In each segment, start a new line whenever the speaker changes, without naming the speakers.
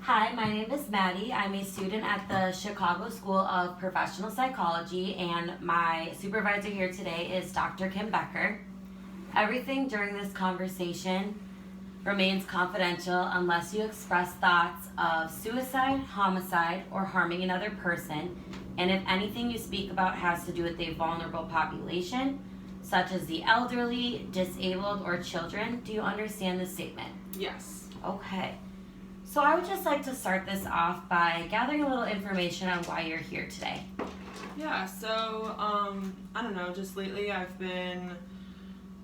Hi, my name is Maddie. I'm a student at the Chicago School of Professional Psychology, and my supervisor here today is Dr. Kim Becker. Everything during this conversation remains confidential unless you express thoughts of suicide, homicide, or harming another person, and if anything you speak about has to do with a vulnerable population, such as the elderly, disabled, or children. Do you understand this statement?
Yes.
Okay. So I would just like to start this off by gathering a little information on why you're here today.
Yeah, so, I don't know, just lately I've been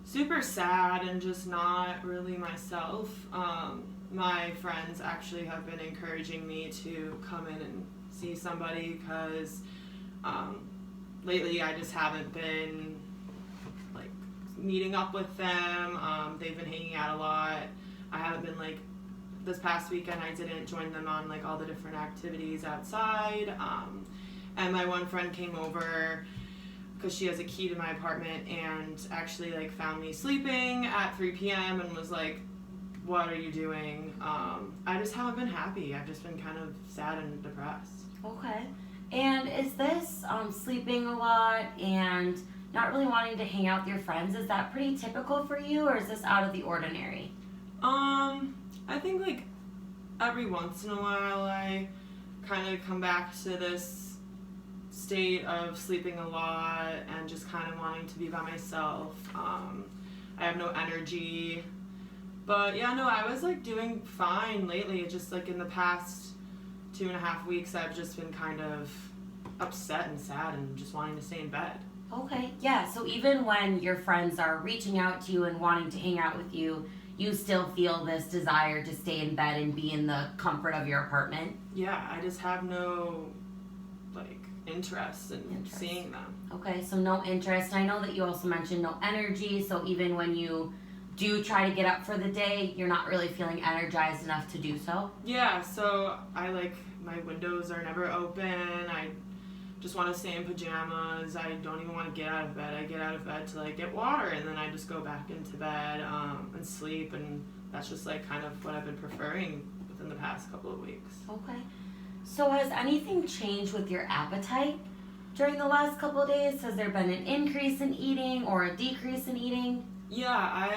super sad and just not really myself. My friends actually have been encouraging me to come in and see somebody because lately I just haven't been, like, meeting up with them. They've been hanging out a lot. I haven't been, like, this past weekend I didn't join them on like all the different activities outside, and my one friend came over because she has a key to my apartment and actually like found me sleeping at 3 p.m. and was like, what are you doing? I just haven't been happy. I've just been kind of sad and depressed.
Okay. And is this sleeping a lot and not really wanting to hang out with your friends, is that pretty typical for you, or is this out of the ordinary?
I think like every once in a while I kind of come back to this state of sleeping a lot and just kind of wanting to be by myself. I have no energy. But yeah, no, I was like doing fine lately. Just like in the past 2.5 weeks, I've just been kind of upset and sad and just wanting to stay in bed.
Okay, yeah, so even when your friends are reaching out to you and wanting to hang out with you, you still feel this desire to stay in bed and be in the comfort of your apartment?
Yeah, I just have no, like, interest in seeing them.
Okay, so no interest. I know that you also mentioned no energy, so even when you do try to get up for the day, you're not really feeling energized enough to do so?
Yeah, so I like, my windows are never open. I just want to stay in pajamas. I don't even want to get out of bed. I get out of bed to like get water, and then I just go back into bed and sleep, and that's just like kind of what I've been preferring within the past couple of weeks.
Okay. So has anything changed with your appetite during the last couple of days? Has there been an increase in eating or a decrease in eating?
Yeah,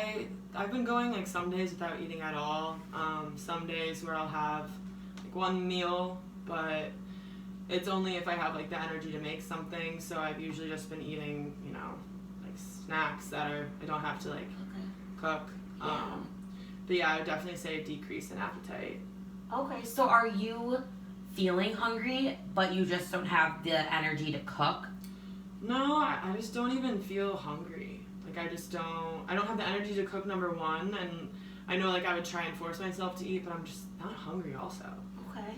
I've been going like some days without eating at all. Some days where I'll have like one meal, but it's only if I have like the energy to make something. So I've usually just been eating, you know, like snacks that I don't have to like cook.
Yeah.
But yeah, I would definitely say a decrease in appetite.
Okay, so are you feeling hungry, but you just don't have the energy to cook?
No, I just don't even feel hungry. Like I don't have the energy to cook, number one, and I know like I would try and force myself to eat, but I'm just not hungry also.
Okay.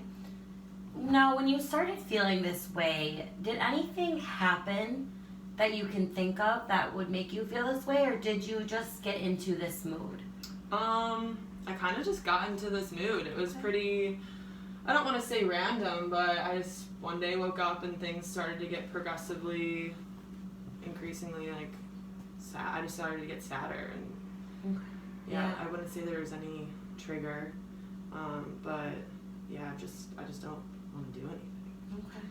Now, when you started feeling this way, did anything happen that you can think of that would make you feel this way, or did you just get into this mood?
I kind of just got into this mood. It was pretty, I don't want to say random, but I just one day woke up and things started to get progressively, increasingly like sad. I just started to get sadder, and yeah, I wouldn't say there was any trigger, but yeah, I just don't want to do anything.
Okay.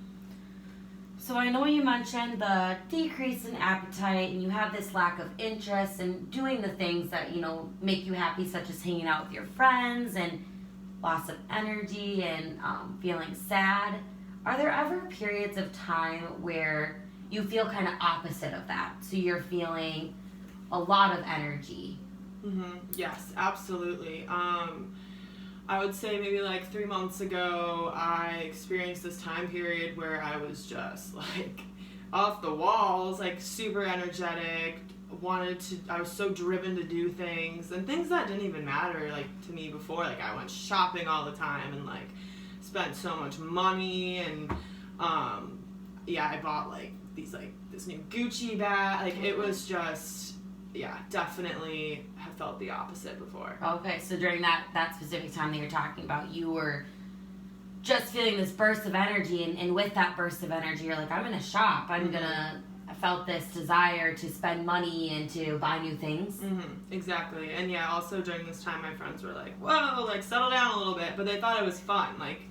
So I know you mentioned the decrease in appetite, and you have this lack of interest in doing the things that, you know, make you happy, such as hanging out with your friends, and loss of energy and feeling sad. Are there ever periods of time where you feel kind of opposite of that? So you're feeling a lot of energy?
Yes, absolutely. I would say maybe like 3 months ago, I experienced this time period where I was just like off the walls, like super energetic, I was so driven to do things, and things that didn't even matter like to me before. Like I went shopping all the time and like spent so much money, and yeah, I bought like this new Gucci bag. Like it was just, yeah, definitely have felt the opposite before.
Okay, so during that specific time that you're talking about, you were just feeling this burst of energy, and with that burst of energy, you're like, I'm gonna shop. I'm gonna felt this desire to spend money and to buy new things.
Exactly. And yeah, also during this time, my friends were like, whoa, like settle down a little bit. But they thought it was fun. Like,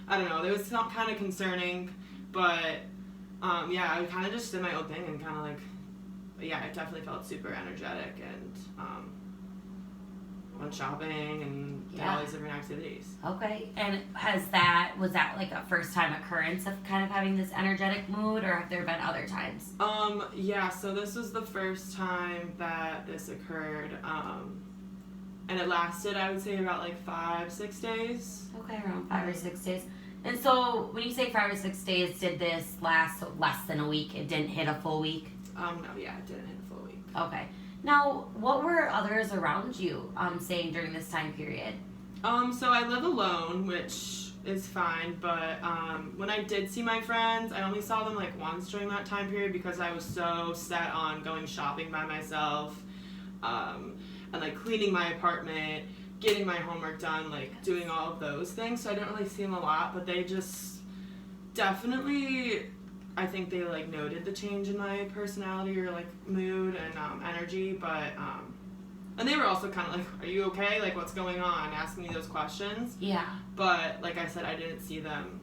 I don't know, it was not kind of concerning, but yeah, I kind of just did my own thing and kind of like, yeah, I definitely felt super energetic and went shopping and did all these different activities.
Okay, and was that like a first time occurrence of kind of having this energetic mood, or have there been other times?
Yeah, so this was the first time that this occurred, and it lasted, I would say, about like 5-6 days.
Okay, around 5 or 6 days. And so when you say 5 or 6 days, did this last less than a week? It didn't hit a full week?
No, yeah, it didn't hit a full week.
Okay. Now, what were others around you saying during this time period?
So I live alone, which is fine, but when I did see my friends, I only saw them like once during that time period because I was so set on going shopping by myself, and like cleaning my apartment, getting my homework done, like doing all of those things. So I didn't really see them a lot, but they just definitely, I think they like noted the change in my personality or like mood and energy, but and they were also kind of like, are you okay? Like, what's going on? Asking me those questions.
Yeah.
But like I said, I didn't see them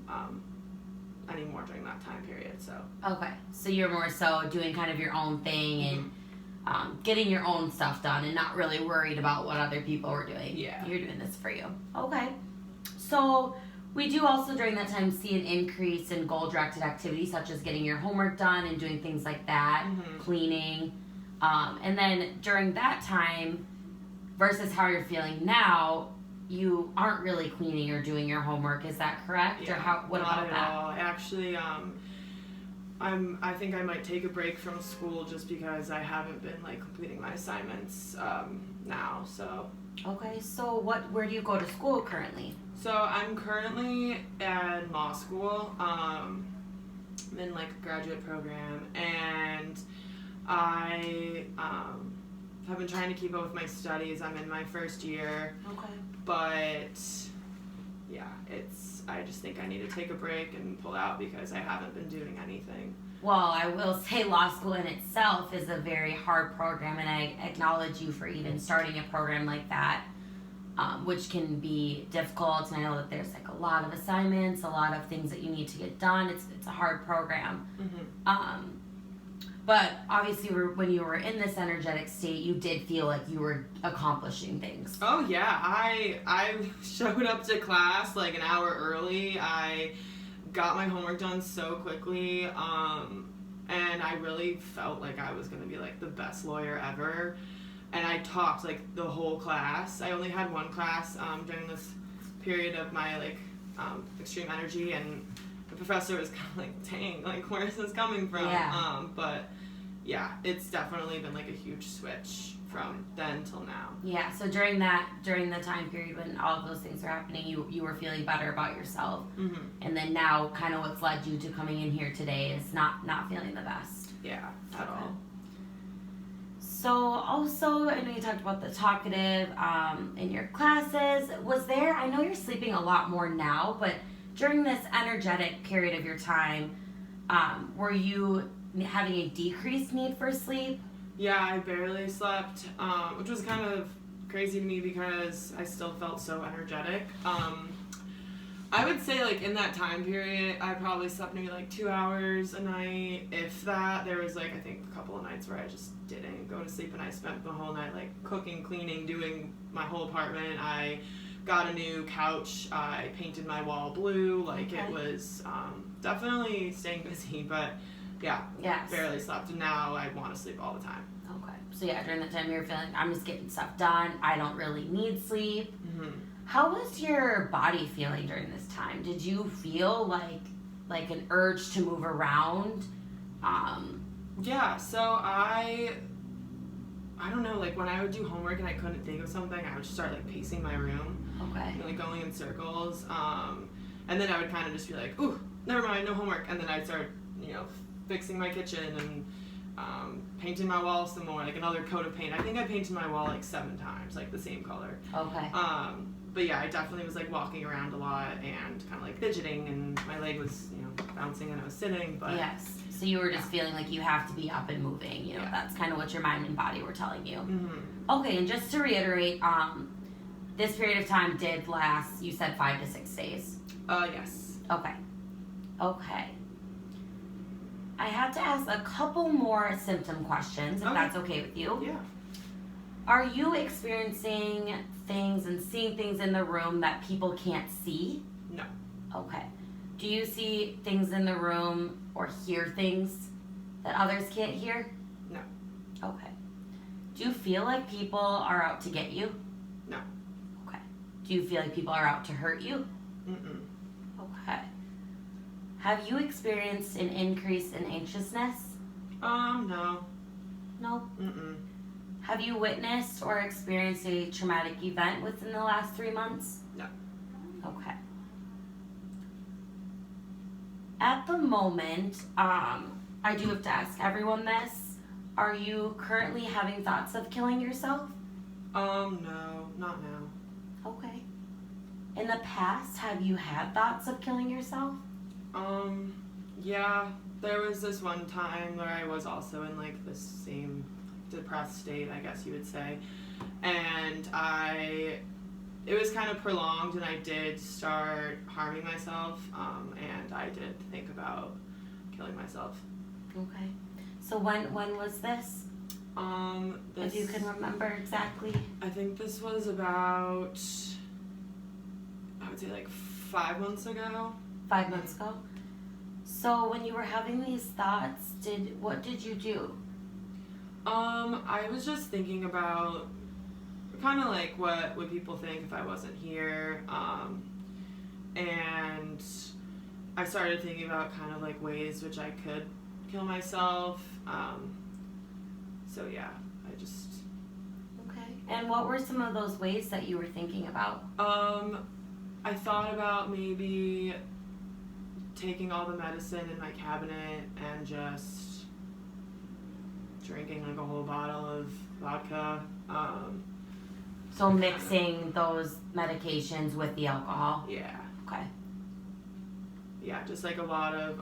anymore during that time period. So.
Okay, so you're more so doing kind of your own thing and getting your own stuff done and not really worried about what other people were doing.
Yeah.
You're doing this for you. Okay. So we do also during that time see an increase in goal-directed activities such as getting your homework done and doing things like that, cleaning. And then during that time versus how you're feeling now, you aren't really cleaning or doing your homework. Is that correct?
Yeah,
Or what
not
about
at
that?
all. Actually, I think I might take a break from school just because I haven't been like completing my assignments now. So.
Okay, so where do you go to school currently?
So I'm currently at law school. I'm in like a graduate program, and I have been trying to keep up with my studies. I'm in my first year.
Okay.
But yeah, I just think I need to take a break and pull out because I haven't been doing anything.
Well, I will say law school in itself is a very hard program, and I acknowledge you for even starting a program like that, which can be difficult. And I know that there's like a lot of assignments, a lot of things that you need to get done. It's a hard program. But obviously, when you were in this energetic state, you did feel like you were accomplishing things.
Oh yeah, I showed up to class like an hour early. I got my homework done so quickly, and I really felt like I was gonna be like the best lawyer ever. And I talked like the whole class. I only had one class during this period of my like extreme energy, and the professor was kind of like, dang, like where is this coming from?
Yeah.
But yeah, it's definitely been like a huge switch from then till now.
Yeah, so during the time period when all of those things were happening, you were feeling better about yourself. And then now kind of what's led you to coming in here today is not feeling the best.
Yeah, at all.
So also, I know you talked about the talkative in your classes. I know you're sleeping a lot more now, but during this energetic period of your time, were you having a decreased need for sleep?
Yeah, I barely slept, which was kind of crazy to me because I still felt so energetic. I would say like in that time period, I probably slept maybe like 2 hours a night, if that. There was like I think a couple of nights where I just didn't go to sleep, and I spent the whole night like cooking, cleaning, doing my whole apartment. I got a new couch. I painted my wall blue. Like it was definitely staying busy, but yeah, barely slept. And now I want to sleep all the time.
Okay. So yeah, during that time you were feeling I'm just getting stuff done. I don't really need sleep. How was your body feeling during this time? Did you feel like an urge to move around?
Yeah, so I don't know, like when I would do homework and I couldn't think of something, I would just start like pacing my room.
Okay.
Like going in circles. And then I would kind of just be like, ooh, never mind, no homework. And then I'd start, fixing my kitchen and painting my wall some more, like another coat of paint. I think I painted my wall like 7 times, like the same color.
Okay.
But yeah, I definitely was like walking around a lot and kind of like fidgeting, and my leg was, bouncing and I was sitting. But
Yes. So you were just feeling like you have to be up and moving.
Yeah.
That's kind of what your mind and body were telling you.
Mm-hmm.
Okay, and just to reiterate, this period of time did last, you said 5 to 6 days.
Yes.
Okay. Okay. I have to ask a couple more symptom questions, if
Okay.
that's okay with you.
Yeah.
Are you experiencing things and seeing things in the room that people can't see?
No.
Okay. Do you see things in the room or hear things that others can't hear?
No.
Okay. Do you feel like people are out to get you?
No.
Okay. Do you feel like people are out to hurt you?
Mm-mm.
Okay. Have you experienced an increase in anxiousness?
No.
No.
Mm-mm.
Have you witnessed or experienced a traumatic event within the last 3 months?
No.
Okay. At the moment, I do have to ask everyone this. Are you currently having thoughts of killing yourself?
No, not now.
Okay. In the past, have you had thoughts of killing yourself?
Yeah, there was this one time where I was also in like the same depressed state, I guess you would say, and it was kind of prolonged, and I did start harming myself, and I did think about killing myself.
Okay. So when was this?
This,
If you can remember exactly.
I think this was about, I would say like 5 months ago.
5 months ago. So when you were having these thoughts, what did you do?
I was just thinking about kind of like what would people think if I wasn't here, and I started thinking about kind of like ways which I could kill myself. So yeah, I just.
Okay. And what were some of those ways that you were thinking about?
I thought about maybe taking all the medicine in my cabinet and just drinking like a whole bottle of vodka.
So mixing those medications with the alcohol?
Yeah.
Okay.
Yeah, just like a lot of,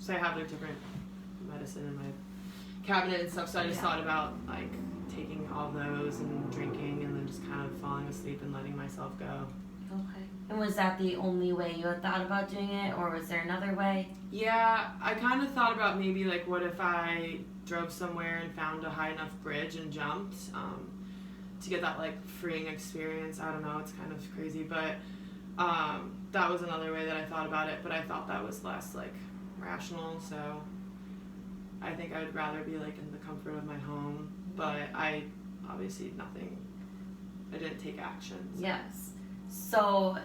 so I have like different medicine in my cabinet and stuff, so I just thought about like taking all those and drinking and then just kind of falling asleep and letting myself go.
Okay. And was that the only way you had thought about doing it, or was there another way?
Yeah, I kind of thought about maybe like what if I drove somewhere and found a high enough bridge and jumped, to get that like freeing experience. I don't know, it's kind of crazy, but that was another way that I thought about it, but I thought that was less like rational, so I think I would rather be like in the comfort of my home, but I obviously I didn't take action. So.
Yes. So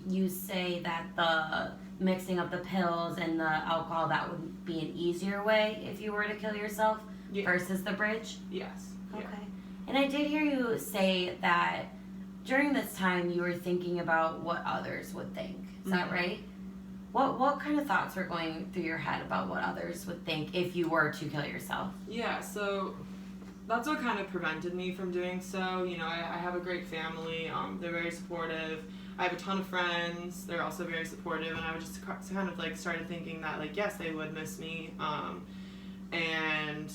you say that the mixing of the pills and the alcohol, that would be an easier way if you were to kill yourself versus the bridge?
Yes.
Okay.
Yeah.
And I did hear you say that during this time you were thinking about what others would think. Is that right? What kind of thoughts were going through your head about what others would think if you were to kill yourself?
Yeah, so that's what kind of prevented me from doing so. I have a great family. They're very supportive. I have a ton of friends. They're also very supportive, and I was just kind of like started thinking that like yes, they would miss me, and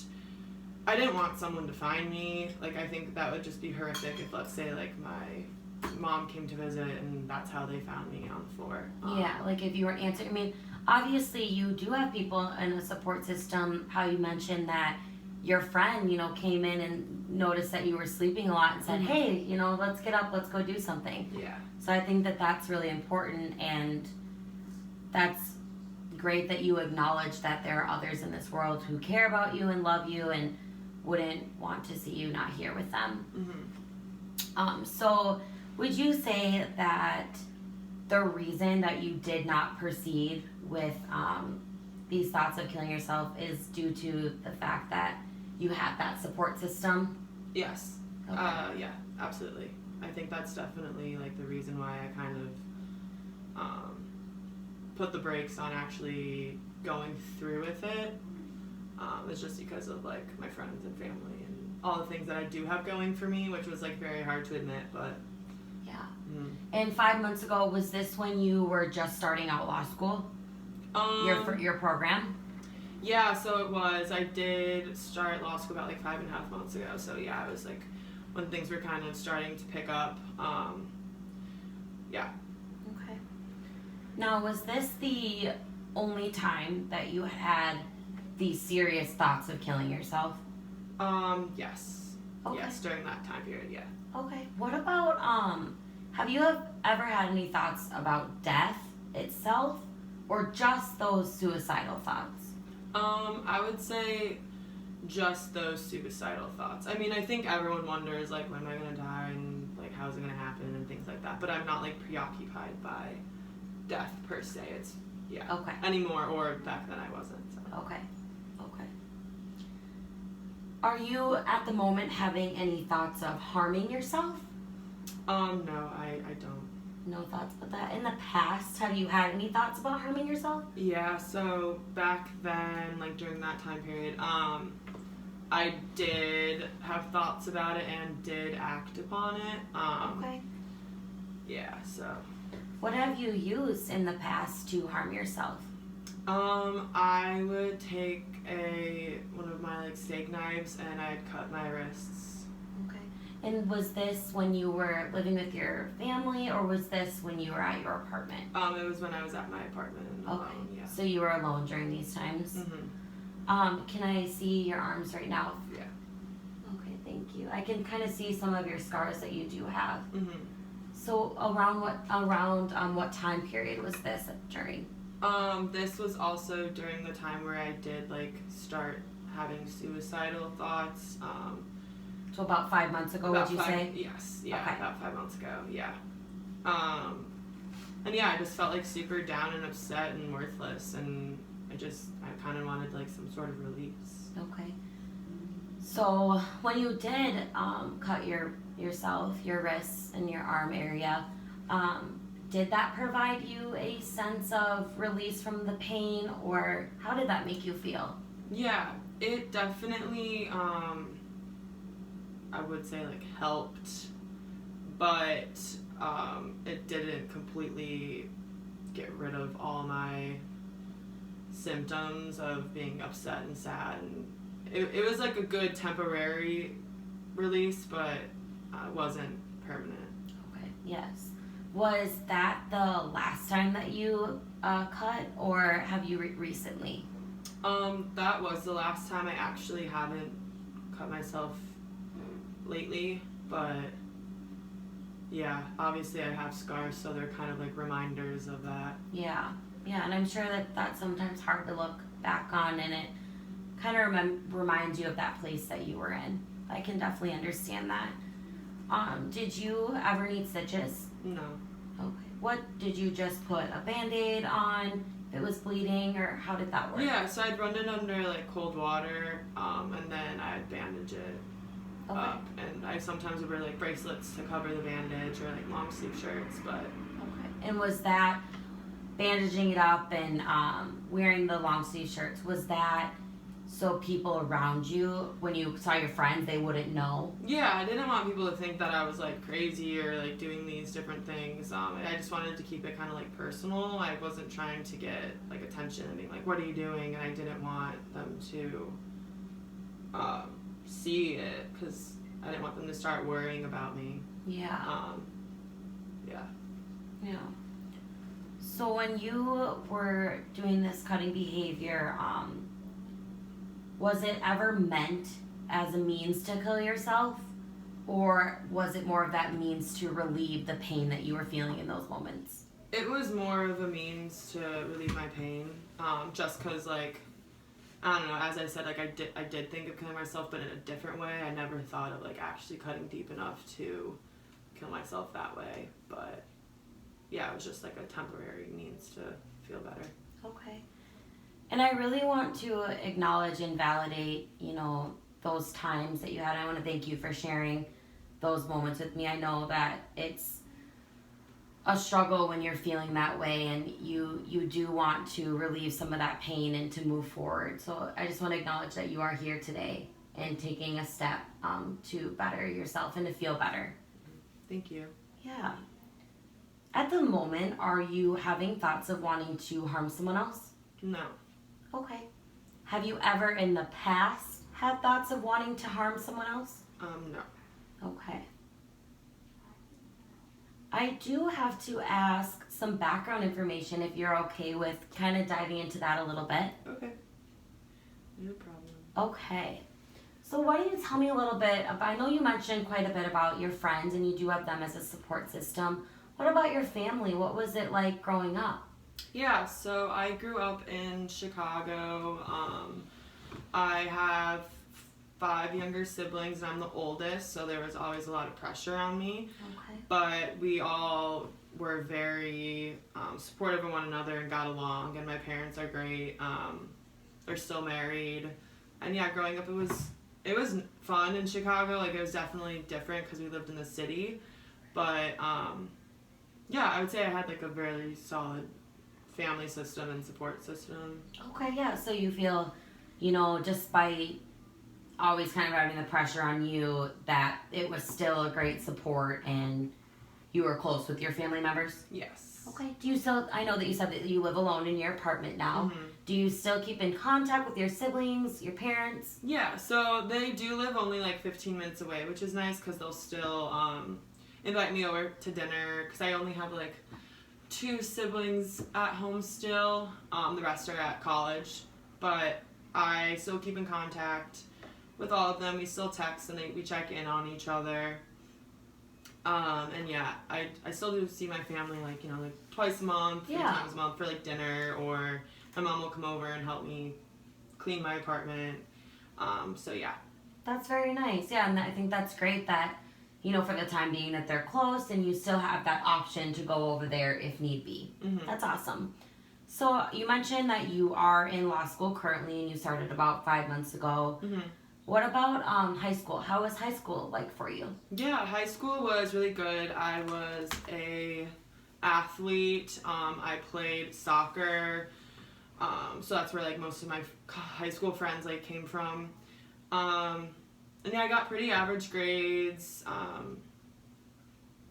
I didn't want someone to find me. Like I think that would just be horrific if, let's say, like my mom came to visit and that's how they found me on the floor.
Yeah, like if you were answering. I mean, obviously you do have people in a support system. How you mentioned that your friend, came in and noticed that you were sleeping a lot and said, hey, let's get up, let's go do something.
Yeah.
So I think that that's really important, and that's great that you acknowledge that there are others in this world who care about you and love you and wouldn't want to see you not here with them. So would you say that the reason that you did not proceed with these thoughts of killing yourself is due to the fact that you had that support system?
Yes.
Okay.
Yeah, absolutely. I think that's definitely like the reason why I kind of put the brakes on actually going through with it. It's just because of like my friends and family and all the things that I do have going for me, which was like very hard to admit, but
Yeah. And 5 months ago, was this when you were just starting out law school? Your program?
Yeah, so it was. I did start law school about like 5.5 months ago. So yeah, it was like when things were kind of starting to pick up. Yeah.
Okay. Now, was this the only time that you had these serious thoughts of killing yourself?
Yes.
Okay.
Yes, during that time period, yeah.
Okay. What about have you ever had any thoughts about death itself, or just those suicidal thoughts?
I would say just those suicidal thoughts. I mean, I think everyone wonders like when am I gonna die and like how's it gonna happen and things like that. But I'm not like preoccupied by death per se. It's
Okay.
anymore, or back then I wasn't. So.
Okay. Okay. Are you at the moment having any thoughts of harming yourself?
No, I don't.
No thoughts about that. In the past, have you had any thoughts about harming yourself?
Yeah, so back then, like during that time period, I did have thoughts about it and did act upon it.
Okay.
Yeah, so.
What have you used in the past to harm yourself?
I would take one of my like steak knives and I'd cut my wrists.
Okay. And was this when you were living with your family, or was this when you were at your apartment?
It was when I was at my apartment alone, yeah.
So you were alone during these times?
Mm-hmm.
Can I see your arms right now?
Yeah.
Okay, thank you. I can kind of see some of your scars that you do have.
Mm-hmm.
So around what time period was this during?
This was also during the time where I did like start having suicidal thoughts.
So about 5 months ago, would you say?
Yes, yeah,
Okay.
about 5 months ago, yeah. And yeah, I just felt like super down and upset and worthless, and I kind of wanted like some sort of release.
Okay. So when you did cut yourself, your wrists and your arm area, did that provide you a sense of release from the pain, or how did that make you feel?
Yeah, it definitely, I would say like helped, but it didn't completely get rid of all my symptoms of being upset and sad, and it was like a good temporary release, but it wasn't permanent.
Okay, yes. Was that the last time that you cut, or have you recently?
That was the last time. I actually haven't cut myself lately, but yeah, obviously I have scars, so they're kind of like reminders of that.
Yeah, and I'm sure that that's sometimes hard to look back on, and it kind of reminds you of that place that you were in. I can definitely understand that. Did you ever need stitches?
No.
Okay. What, did you just put a Band-Aid on if it was bleeding, or how did that work?
Yeah, so I'd run it under like cold water, and then I'd bandage it up, and I sometimes would wear like bracelets to cover the bandage, or like long sleeve shirts, but.
Okay. And was that bandaging it up and wearing the long sleeve shirts, was that so people around you, when you saw your friends, they wouldn't know?
Yeah, I didn't want people to think that I was like crazy or like doing these different things. I just wanted to keep it kind of like personal. I wasn't trying to get like attention and being like, what are you doing? And I didn't want them to see it, because I didn't want them to start worrying about me.
Yeah.
Yeah.
Yeah. So when you were doing this cutting behavior, was it ever meant as a means to kill yourself, or was it more of that means to relieve the pain that you were feeling in those moments?
It was more of a means to relieve my pain, just because, like, I don't know, as I said, like, I did think of killing myself, but in a different way. I never thought of, like, actually cutting deep enough to kill myself that way, but yeah, it was just, like, a temporary means to feel better.
Okay. And I really want to acknowledge and validate, those times that you had. I want to thank you for sharing those moments with me. I know that it's a struggle when you're feeling that way, and you do want to relieve some of that pain and to move forward. So I just want to acknowledge that you are here today and taking a step to better yourself and to feel better.
Thank you.
Yeah. at the moment, are you having thoughts of wanting to harm someone else?
No.
Okay. Have you ever in the past had thoughts of wanting to harm someone else?
No.
Okay. I do have to ask some background information if you're okay with kind of diving into that a little bit.
Okay. No problem.
Okay. So why don't you tell me a little bit about, I know you mentioned quite a bit about your friends and you do have them as a support system. What about your family? What was it like growing up?
Yeah, so I grew up in Chicago. I have 5 younger siblings and I'm the oldest, so there was always a lot of pressure on me.
Okay.
But we all were very supportive of one another and got along, and my parents are great. They're still married. And yeah, growing up it was fun in Chicago. Like, it was definitely different because we lived in the city. But yeah, I would say I had like a very solid family system and support system.
Okay, yeah. So you feel, you know, just by always kind of having the pressure on you, that it was still a great support and you were close with your family members?
Yes.
Okay. Do you still, I know that you said that you live alone in your apartment now.
Mm-hmm.
Do you still keep in contact with your siblings, your parents?
Yeah, so they do live only like 15 minutes away, which is nice because they'll still invite me over to dinner because I only have like 2 siblings at home still. The rest are at college, but I still keep in contact with all of them. We still text and we check in on each other. And yeah, I still do see my family like, you know, like twice a month, 3 times a month for like dinner, or my mom will come over and help me clean my apartment. So yeah.
That's very nice. Yeah, and I think that's great that, you know, for the time being that they're close and you still have that option to go over there if need be.
Mm-hmm.
That's awesome. So you mentioned that you are in law school currently and you started about 5 months ago.
Mm-hmm.
What about high school? How was high school like for you?
Yeah, high school was really good. I was a athlete. I played soccer. So that's where like most of my high school friends like came from. And yeah, I got pretty average grades.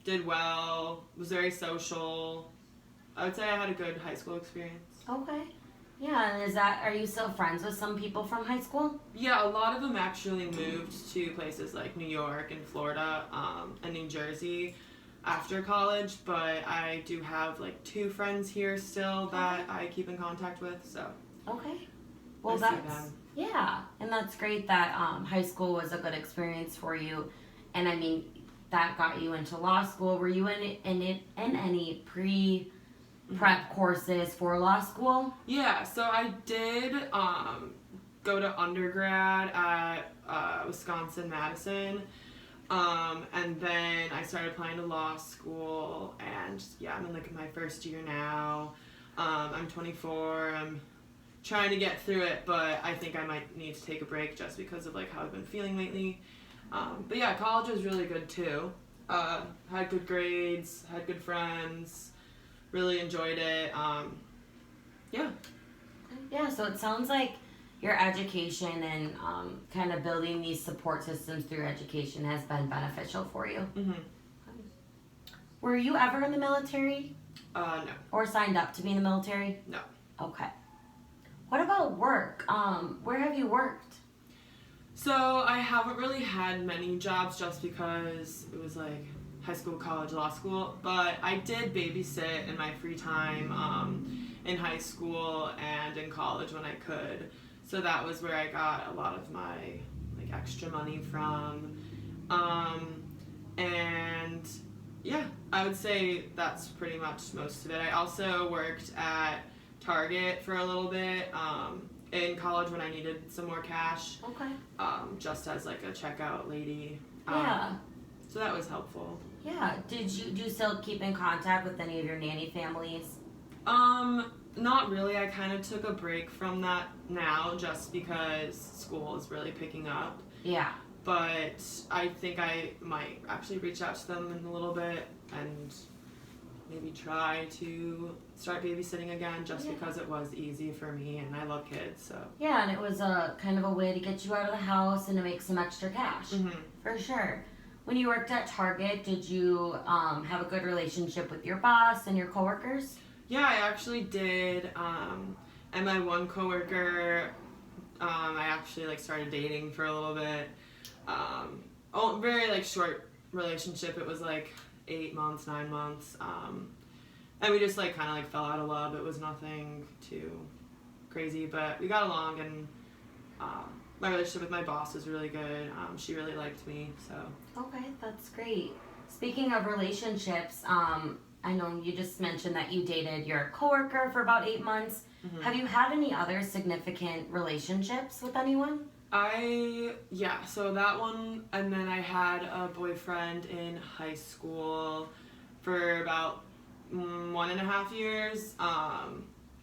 Did well. Was very social. I would say I had a good high school experience.
Okay. Yeah, and are you still friends with some people from high school?
Yeah, a lot of them actually moved to places like New York and Florida, and New Jersey after college, but I do have like 2 friends here still that I keep in contact with, so.
Okay. Well,
I see them.
Yeah, and that's great that high school was a good experience for you, and I mean, that got you into law school. Were you in any prep courses for law school?
Yeah, so I did go to undergrad at Wisconsin-Madison, and then I started applying to law school, and yeah, I'm in like my first year now. I'm 24. I'm trying to get through it, but I think I might need to take a break just because of like how I've been feeling lately. But yeah, college was really good too. Had good grades, had good friends. Really enjoyed it. Yeah.
Yeah, so it sounds like your education and kind of building these support systems through education has been beneficial for you.
Mm-hmm.
Were you ever in the military?
No.
Or signed up to be in the military?
No.
Okay. What about work? Where have you worked?
So I haven't really had many jobs just because it was like high school, college, law school, but I did babysit in my free time in high school and in college when I could. So that was where I got a lot of my like extra money from. And yeah, I would say that's pretty much most of it. I also worked at Target for a little bit in college when I needed some more cash.
Okay.
Just as like a checkout lady.
Yeah.
So that was helpful.
Yeah. Do you still keep in contact with any of your nanny families?
Not really. I kind of took a break from that now just because school is really picking up.
Yeah.
But I think I might actually reach out to them in a little bit and maybe try to start babysitting again just because it was easy for me and I love kids, so.
Yeah, and it was a kind of a way to get you out of the house and to make some extra cash.
Mm-hmm.
For sure. When you worked at Target, did you have a good relationship with your boss and your coworkers?
Yeah, I actually did. And my one coworker, I actually like started dating for a little bit. Very like short relationship. It was like 8 months, 9 months. And we just like kind of like fell out of love. It was nothing too crazy, but we got along, and my relationship with my boss was really good. She really liked me, so.
Okay, that's great. Speaking of relationships, I know you just mentioned that you dated your coworker for about 8 months.
Mhm.
Have you had any other significant relationships with anyone?
So that one, and then I had a boyfriend in high school for about 1.5 years.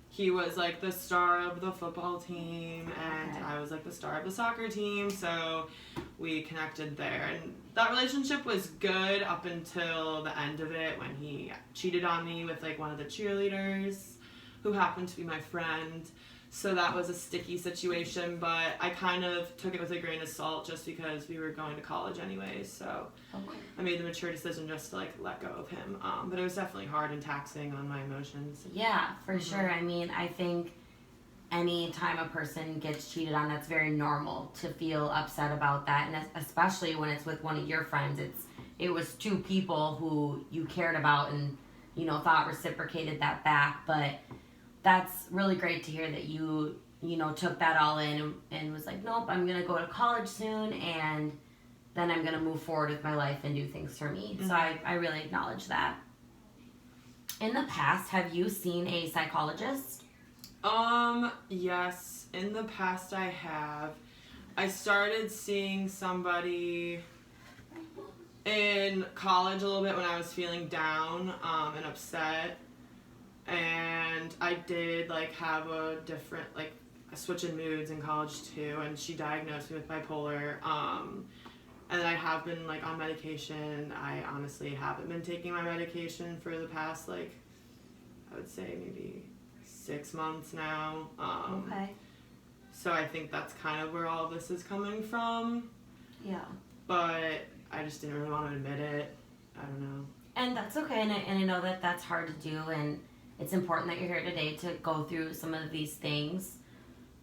He was like the star of the football team, and
Okay.
I was like the star of the soccer team, so we connected there. And that relationship was good up until the end of it, when he cheated on me with like one of the cheerleaders who happened to be my friend. So that was a sticky situation, but I kind of took it with a grain of salt just because we were going to college anyways. So
Okay.
I made the mature decision just to like let go of him. But it was definitely hard and taxing on my emotions.
Yeah, for sure. I mean, I think any time a person gets cheated on, that's very normal to feel upset about that, and especially when it's with one of your friends. It was two people who you cared about and thought reciprocated that back. But that's really great to hear that you took that all in and was like, nope, I'm gonna go to college soon, and then I'm gonna move forward with my life and do things for me. So I really acknowledge that. In the past, have you seen a psychologist?
Yes, in the past I have. I started seeing somebody in college a little bit when I was feeling down and upset. And I did like have a switch in moods in college too, and she diagnosed me with bipolar. And I have been like on medication. I honestly haven't been taking my medication for the past I would say maybe 6 months now.
Okay.
So I think that's kind of where all of this is coming from.
Yeah.
But I just didn't really want to admit it. I don't know.
And that's okay, and I know that that's hard to do, and it's important that you're here today to go through some of these things.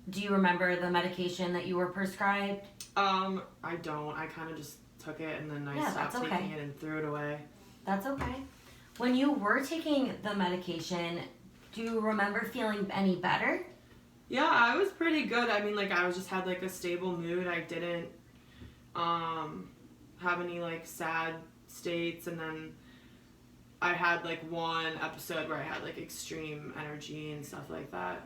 Do you remember the medication that you were prescribed?
I don't. I kind of just took it, and then I stopped
that's okay.
taking it and threw it away.
That's okay. When you were taking the medication, do you remember feeling any better?
Yeah, I was pretty good. I mean, I was just had a stable mood. I didn't have any sad states, and then I had one episode where I had extreme energy and stuff like that.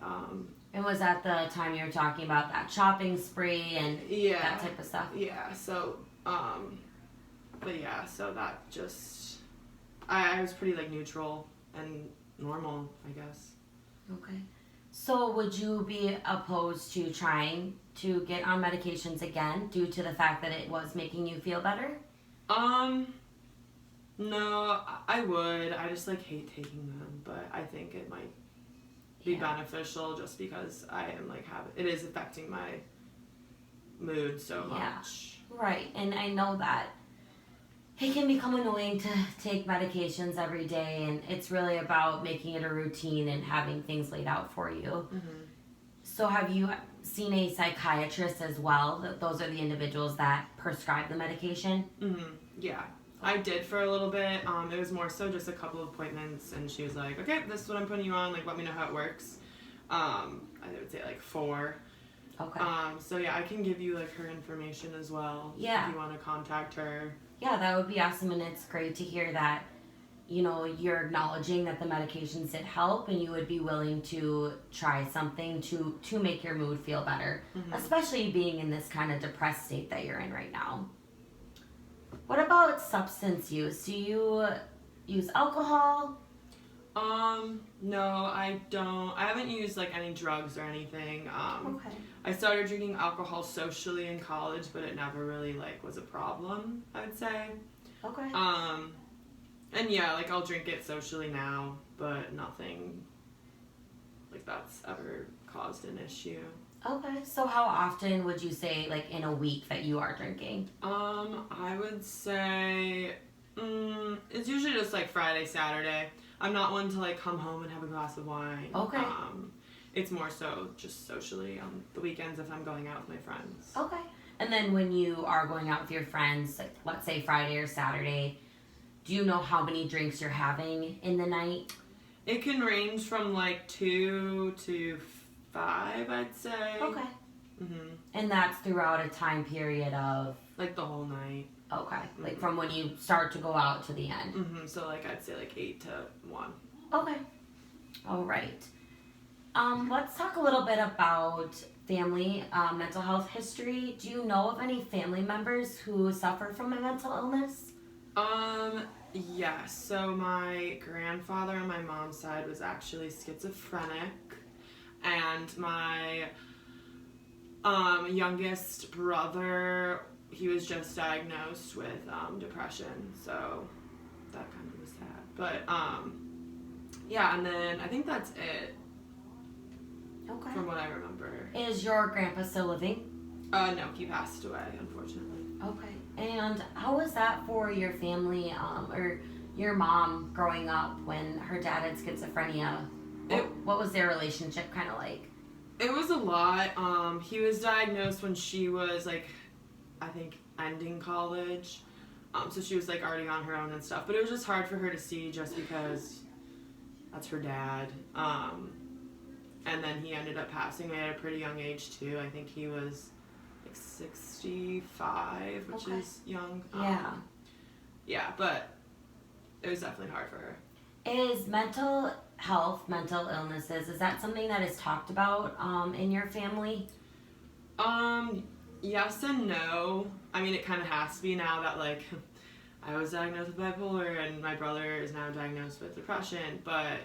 And was that the time you were talking about that shopping spree and
Yeah.
that type of stuff?
Yeah. So, but yeah, so that just I was pretty neutral and normal, I guess.
Okay. So would you be opposed to trying to get on medications again due to the fact that it was making you feel better?
No, I would. I just hate taking them, but I think it might be beneficial just because I am it is affecting my mood so much.
Right. And I know that it can become annoying to take medications every day, and it's really about making it a routine and having things laid out for you.
Mm-hmm.
So have you seen a psychiatrist as well? Those are the individuals that prescribe the medication?
Mm-hmm. Yeah. I did for a little bit. It was more so just a couple of appointments, and she was like, okay, this is what I'm putting you on. Let me know how it works. I would say 4.
Okay.
So yeah, I can give you her information as well.
Yeah.
If you want to contact her.
Yeah, that would be awesome, and it's great to hear that, you're acknowledging that the medications did help, and you would be willing to try something to make your mood feel better,
Mm-hmm.
especially being in this kind of depressed state that you're in right now. What about substance use? Do you use alcohol?
No, I don't. I haven't used any drugs or anything.
Okay.
I started drinking alcohol socially in college, but it never really was a problem, I would say.
Okay.
And yeah, I'll drink it socially now, but nothing that's ever caused an issue.
Okay, so how often would you say, like, in a week that you are drinking?
I would say it's usually just like Friday, Saturday. I'm not one to like come home and have a glass of wine.
Okay.
It's more so just socially on the weekends if I'm going out with my friends.
Okay. And then when you are going out with your friends, like, let's say Friday or Saturday, do you know how many drinks you're having in the night?
It can range from like 2 to 5, I'd say.
Okay.
Mhm.
And that's throughout a time period of,
Like the whole night.
okay, like from when you start to go out to the end.
So like I'd say like 8 to 1.
Okay. All right. Let's talk a little bit about family mental health history. Do you know of any family members who suffer from a mental illness?
Yes. So my grandfather on my mom's side was actually schizophrenic, and my youngest brother, he was just diagnosed with depression. So that kind of was sad. But yeah, and then I think that's it
Okay.
from what I remember.
Is your grandpa still living?
No, he passed away, unfortunately.
Okay. And how was that for your family or your mom growing up when her dad had schizophrenia? What was their relationship kind of like?
It was a lot. He was diagnosed when she was like, I think, ending college. So she was like already on her own and stuff. But it was just hard for her to see just because that's her dad. And then he ended up passing away at a pretty young age too. I think he was like 65, which
Okay.
is young.
Yeah.
Yeah, but it was definitely hard for her.
Is mental health, mental illnesses, is that something that is talked about in your family?
Yes and no. I mean, it kind of has to be now that like I was diagnosed with bipolar and my brother is now diagnosed with depression, but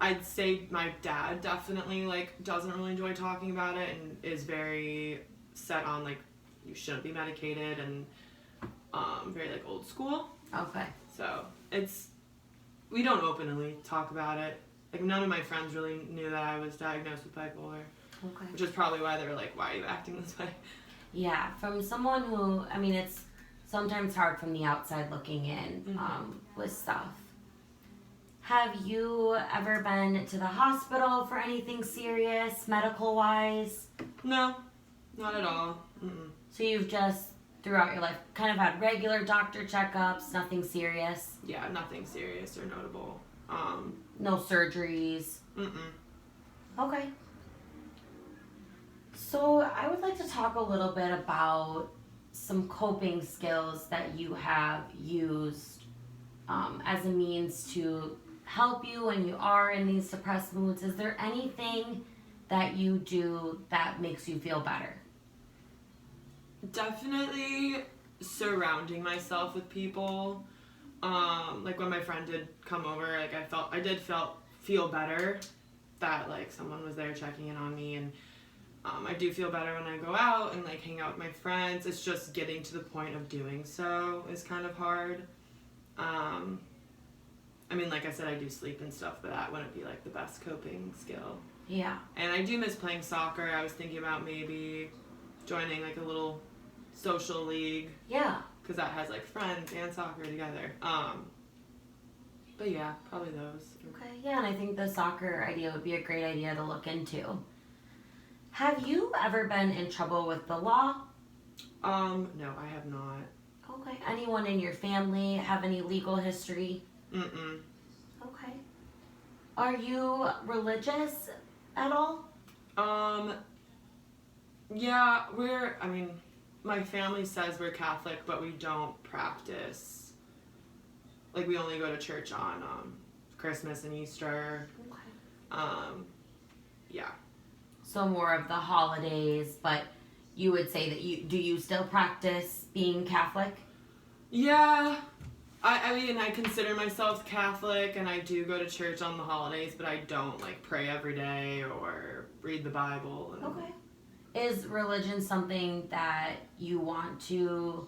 I'd say my dad definitely like doesn't really enjoy talking about it and is very set on like you shouldn't be medicated and very like old school.
Okay.
So we don't openly talk about it. Like none of my friends really knew that I was diagnosed with bipolar,
Okay.
which is probably why they were like, "Why are you acting this way?"
Yeah, from someone who, I mean, it's sometimes hard from the outside looking in with stuff. Have you ever been to the hospital for anything serious, medical wise?
No, not at all. Mm-mm.
So you've just, throughout your life, kind of had regular doctor checkups, nothing serious?
Yeah, nothing serious or notable.
No surgeries?
Mm-mm.
Okay. So I would like to talk a little bit about some coping skills that you have used as a means to help you when you are in these depressed moods. Is there anything that you do that makes you feel better?
Definitely surrounding myself with people. Like when my friend did come over, like I did feel better that like someone was there checking in on me, and I do feel better when I go out and like hang out with my friends. It's just getting to the point of doing so is kind of hard. I mean, like I said, I do sleep and stuff, but that wouldn't be like the best coping skill.
Yeah.
And I do miss playing soccer. I was thinking about maybe joining like a little social league
Yeah.
because that has like friends and soccer together. But yeah, probably those.
Okay, yeah, and I think the soccer idea would be a great idea to look into. Have you ever been in trouble with the law?
No, I have not.
Okay. Anyone in your family have any legal history?
Mm-mm.
Okay. Are you religious at all?
Yeah, my family says we're Catholic, but we don't practice. Like, we only go to church on, Christmas and Easter.
Okay.
Yeah.
So more of the holidays, but you would say that do you still practice being Catholic?
Yeah. I mean, I consider myself Catholic, and I do go to church on the holidays, but I don't, like, pray every day or read the Bible. And
Okay. Is religion something that you want to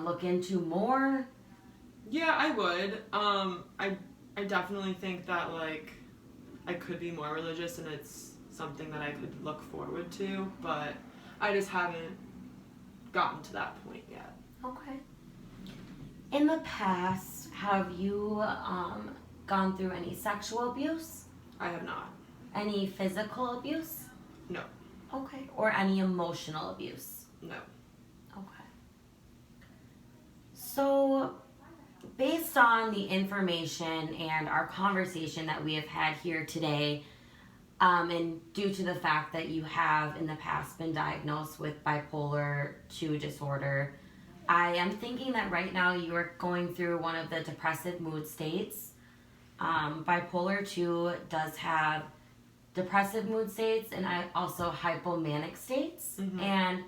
look into more?
Yeah, I would. I definitely think that, like, I could be more religious, and it's something that I could look forward to, but I just haven't gotten to that point yet.
Okay. In the past, have you gone through any sexual abuse?
I have not.
Any physical abuse?
No.
Okay. Or any emotional abuse?
No.
Okay. So, based on the information and our conversation that we have had here today, and due to the fact that you have in the past been diagnosed with bipolar 2 disorder, I am thinking that right now you are going through one of the depressive mood states. Bipolar 2 does have depressive mood states and also hypomanic states.
Mm-hmm.
And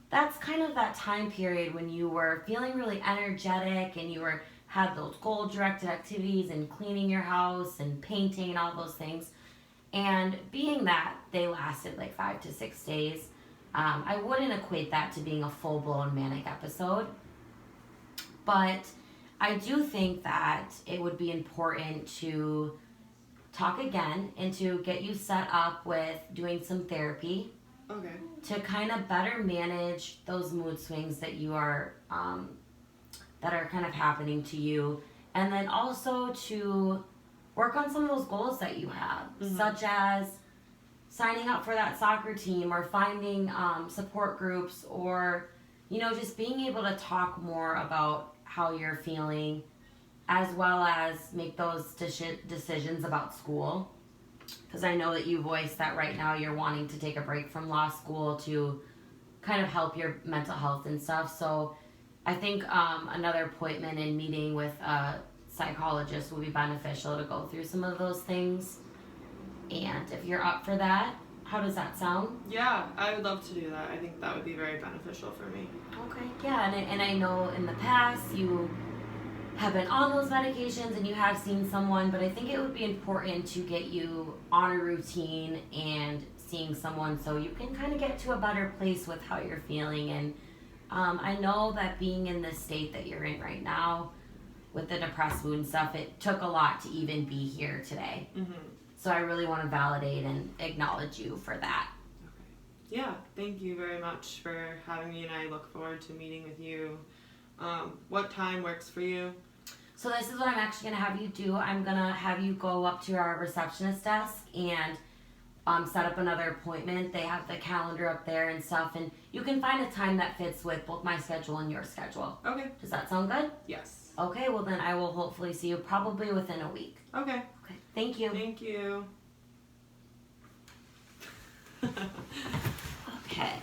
that's kind of that time period when you were feeling really energetic and you had those goal-directed activities and cleaning your house and painting and all those things. And being that they lasted like 5 to 6 days, I wouldn't equate that to being a full-blown manic episode. But I do think that it would be important to talk again and to get you set up with doing some therapy.
Okay.
To kind of better manage those mood swings that you are, that are kind of happening to you. And then also to work on some of those goals that you have,
Mm-hmm.
such as signing up for that soccer team or finding support groups or, just being able to talk more about how you're feeling as well as make those decisions about school. Because I know that you voiced that right now you're wanting to take a break from law school to kind of help your mental health and stuff. So I think another appointment and meeting with a psychologist will be beneficial to go through some of those things. And if you're up for that, how does that sound?
Yeah, I would love to do that. I think that would be very beneficial for me.
Okay, yeah, and I know in the past you have been on those medications and you have seen someone, but I think it would be important to get you on a routine and seeing someone so you can kind of get to a better place with how you're feeling. And I know that being in the state that you're in right now with the depressed mood and stuff, it took a lot to even be here today.
Mm-hmm.
So I really want to validate and acknowledge you for that.
Okay. Yeah, thank you very much for having me, and I look forward to meeting with you. What time works for you?
So this is what I'm actually going to have you do. I'm going to have you go up to our receptionist desk and set up another appointment. They have the calendar up there and stuff, and you can find a time that fits with both my schedule and your schedule.
Okay.
Does that sound good?
Yes.
Okay, well then I will hopefully see you probably within a week.
Okay.
Okay, thank you.
Thank you.
Okay.